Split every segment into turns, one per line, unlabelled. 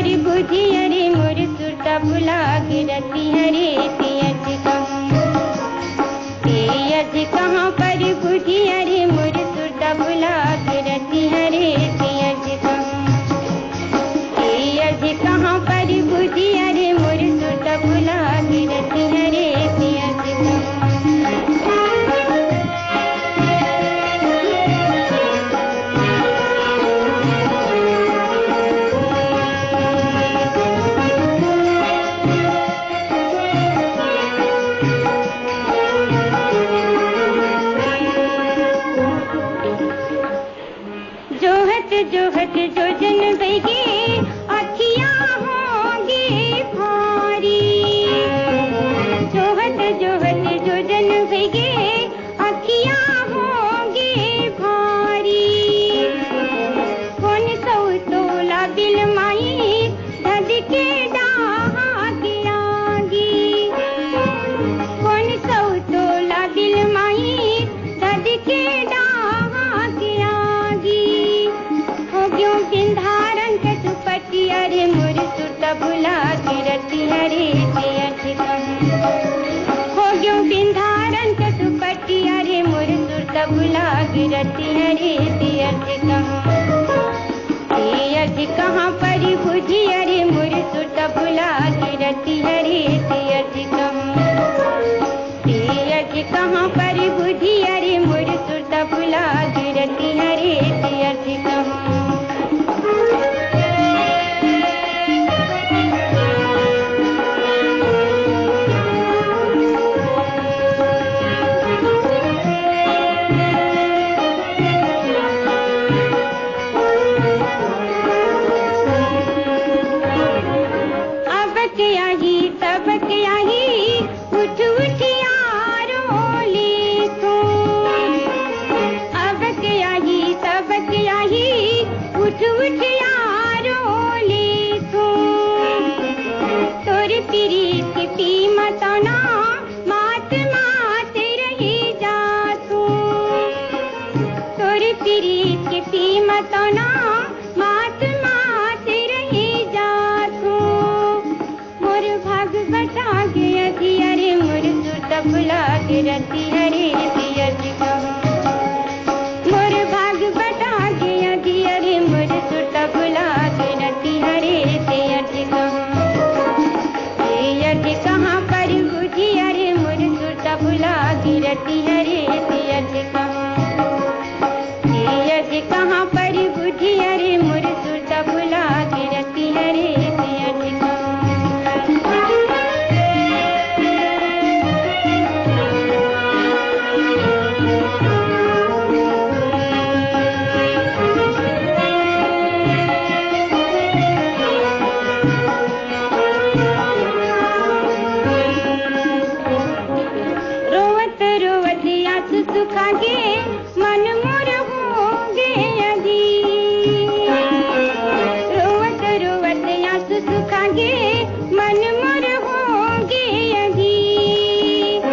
पर बुझी अरे मोर सुरता भुला गिरती हरे तेज कहाँ पर बुझी अरे मोर सुरता भुला गिरती हरे तेज कहाँ पर बुझी अरे मोर सुरता भुला गिरती हरे जोहत जो जन बेगी अखियाँ होंगी भारी जोहत जो जन बेगी अखियाँ होंगी भारी कौन सौ तोला दिल माई धद के डाहा की आगी कौन सौ तोला दिल माई धद के डाहा की आगी क्यों सिंधारन के दुपट्टी अरे मोर सुरता भुला गिरती हरे हो क्यों सिंधारन के दुपट्टी अरे मोर सुरता भुला गिरती हरे तेज कहाँ पर बुझी अरे मोर सुरता भुला गिरती हरे तेज कहाँ पर बुझी अरे मोर सुरता भुला गिरती हरे तेज भुला गिरती हरे मोर भाग बटा गया दियरे मोर सुरता भुला गिरती हरे तेज कहाँ पर बुझी अरे मोर सुरता भुला गिरती हरे तेज कहाँ पर बुझी अरे मोर सुरता भुला गिरती हरे मन मोर होंगे अधीर रोवत रोवत आंसू सुखागे मन मोर होंगे अधीर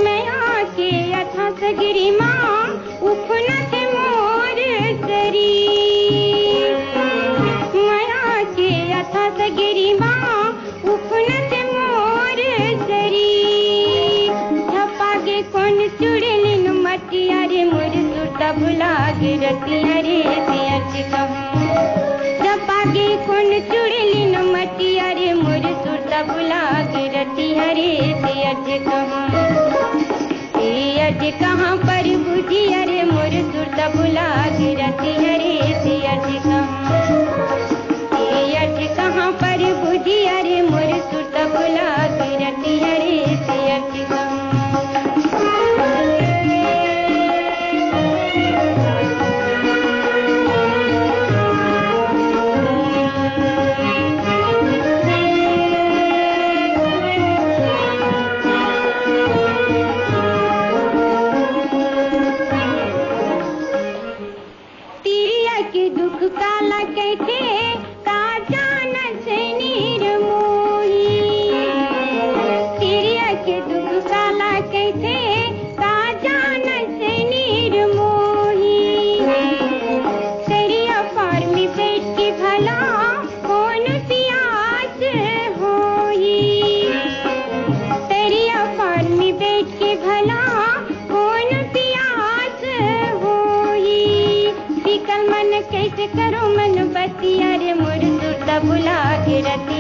मैं आके अथा सगरी माँ उफनत मोर शरीर मैं आके अथा सगरी माँ उफनत मोर शरीर धपागे कौन चुड़ैल अरे मोर सुरता भुला गिरती हरे जपागे कौन चुड़ैली न मटी अरे मोर सुरता भुला गिरती हरे तेज कहाँ पर बुझी अरे मोर सुरता भुला गिरती हरे तेज कहाँ पर बुझी अरे मोर सुरता भुला गिरती हरे दुख काला कहते करो मन बतिया रे मोर सुरता भुला के रतिया